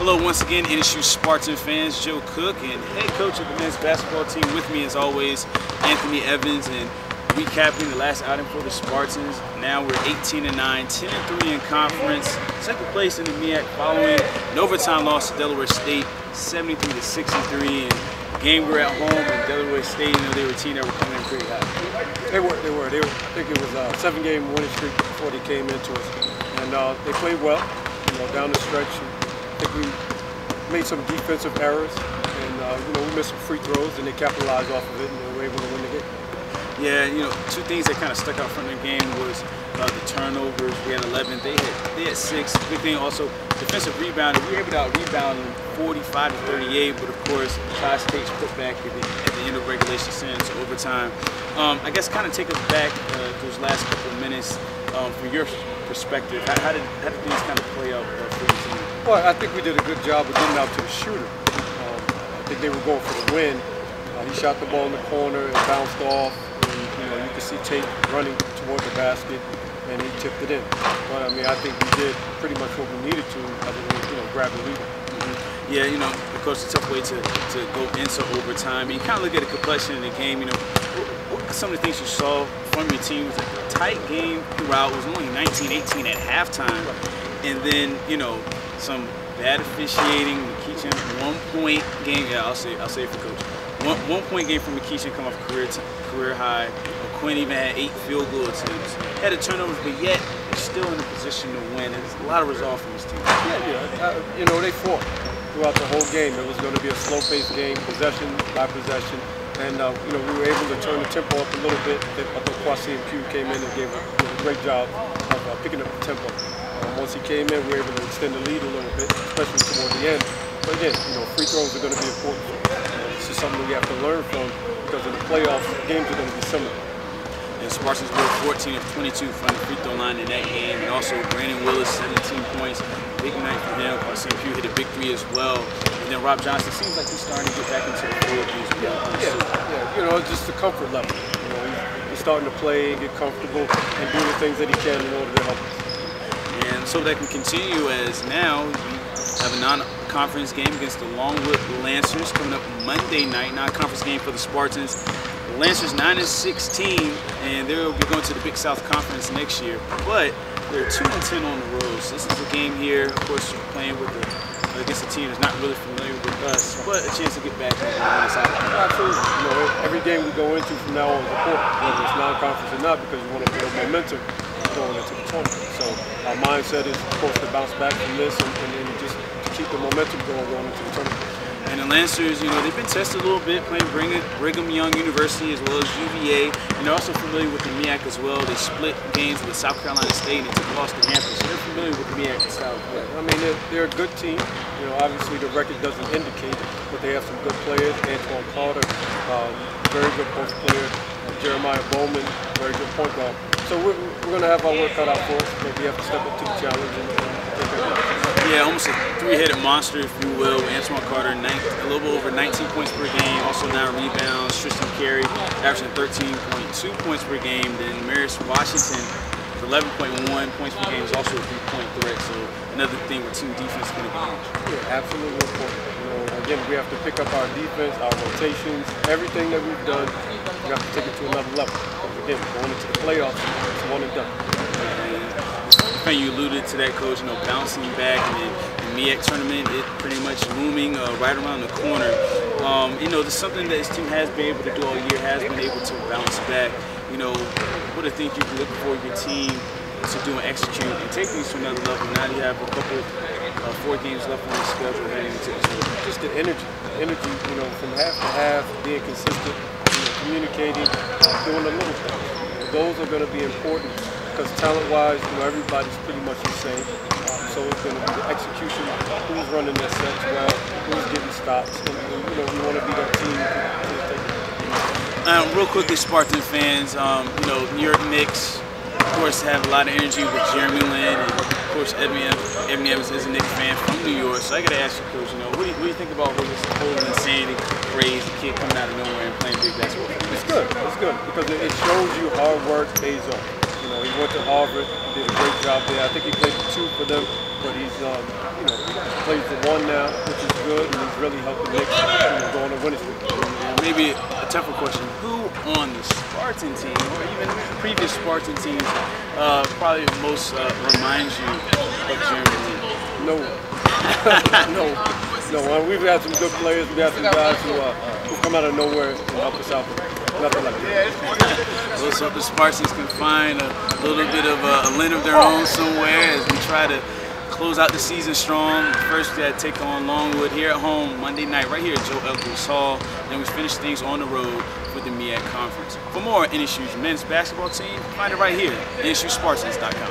Hello once again, NSU Spartan fans. Joe Cook and head coach of the men's basketball team. With me as always, Anthony Evans, and recapping the last outing for the Spartans. Now we're 18-9, 10-3 in conference, second place in the MEAC following an overtime loss to Delaware State, 73-63. And game we're at home with Delaware State. You know, they were a team that were coming in pretty high. They were. I think it was a 7-game winning streak before they came into us, and they played well. You know, down the stretch. I think we made some defensive errors, and you know, we missed some free throws, and they capitalized off of it, and they were able to win the game. Yeah, you know, two things that kind of stuck out from the game was the turnovers. We had 11, they had 6. Big thing also, defensive rebounding. We were able to out-rebound them 45-38, but of course, Ohio State's put back at the end of regulation sent to overtime. I guess kind of take us back those last couple of minutes from your perspective. How did things kind of play out for the team? Well, I think we did a good job of getting out to the shooter. I think they were going for the win. He shot the ball in the corner, it bounced off, and you know, you could see Tate running toward the basket, and he tipped it in. But I mean, I think we did pretty much what we needed to, other than, you know, grab the lead. Yeah, you know, of course, it's a tough way to go into overtime. You kind of look at the complexion of the game. You know, what some of the things you saw from your team was a tight game throughout. It was only 19-18 at halftime, and then you know, some bad officiating. McKeechan, 1-point game. Yeah, I'll say it for coach. One-point game from McKeechan come off career high. Quinn even had 8 field goal attempts. Had a turnovers, but yet they're still in a position to win. And there's a lot of resolve from this team. Yeah. You know, they fought throughout the whole game. It was going to be a slow-paced game, possession by possession. And you know, we were able to turn the tempo up a little bit. I thought Kwasi and Q came in and did a great job of picking up the tempo. Once he came in, we were able to extend the lead a little bit, especially toward the end. But again, you know, free throws are going to be important. This is something we have to learn from, because in the playoffs, games are going to be similar. And Spartans were 14 of 22 from the free throw line in that game, and also Brandon Willis, 17 points, big night for him. Kwasi Q hit a big 3 as well. And then Rob Johnson seems like he's starting to get back into the flow of these. Yeah. You know, it's just the comfort level. You know, he's starting to play, get comfortable, and do the things that he can in order to help us. And so that can continue, as now we have a non-conference game against the Longwood Lancers coming up Monday night. Non-conference game for the Spartans. The Lancers 9-16, and they'll be going to the Big South Conference next year. But they're 2-10 on the road. So this is a game here. Of course, you're playing against a team that's not really familiar with us, but a chance to get back on the side. Absolutely. You know, every game we go into from now on is important, whether it's non-conference or not, because we want to build momentum going into the tournament. So our mindset is, of course, to bounce back from this and then just to keep the momentum going into the tournament. And the Lancers, you know, they've been tested a little bit playing Brigham Young University as well as UVA, and they're also familiar with the MEAC as well. They split games with South Carolina State and took a loss to Hampton, so they're familiar with the MEAC itself. I mean, they're a good team. You know, obviously the record doesn't indicate, but they have some good players. Antoine Carter, very good post player. Jeremiah Bowman, very good point guard. So we're going to have our work cut out for us, but we have to step up to the challenge and take care of it. Yeah, almost a 3-headed monster, if you will. Antoine Carter, a little over 19 points per game, also 9 rebounds. Tristan Carey, averaging 13.2 points per game. Then Marius Washington, 11.1 points per game, is also a 3-point threat. So another thing where team defense is going to be huge. Yeah, absolutely important. You know, again, we have to pick up our defense, our rotations, everything that we've done. We have to take it to another level. Because again, going into the playoffs, it's one and done. And you alluded to that, Coach, you know, bouncing back, and then the MEAC tournament, it pretty much looming right around the corner. You know, there's something that this team has been able to do all year, has been able to bounce back. You know, what are things you can look for your team to do and execute and take these to another level? Now you have a couple of 4 games left on the schedule heading into the tournament. Just the energy, you know, from half to half, being consistent, you know, communicating, doing the little things. Those are going to be important, because talent-wise, you know, everybody's pretty much the same. So it's going to be the execution, who's running their sets well, who's getting stops, and you know, we want to be that team to take it. Real quickly, Spartan fans, you know, New York Knicks, of course, have a lot of energy with Jeremy Lin, and of course, Ebony Evans is a Knicks fan from New York. So I got to ask you, Coach, you know, what do you think about this whole Linsanity craze, the kid coming out of nowhere and playing big basketball? It's good, because it shows you hard work pays off. You know, he went to Harvard, did a great job there. I think he played the 2 for them, but he's plays the 1 now, which is good, and he's really helped the Knicks go on a winning streak. Maybe a tougher question: who on the Spartan team, or even previous Spartan teams, probably most reminds you of Jeremy Lin? No one. No. We've had some good players. We've had some guys who come out of nowhere and help us out. Nothing like that. Let's hope the Spartans can find a little bit of a Lin of their own somewhere as we try to close out the season strong. First, we had to take on Longwood here at home Monday night, right here at Joe Elkins Hall. Then we finished things on the road with the MEAC Conference. For more NSU's men's basketball team, find it right here, NSUSpartans.com.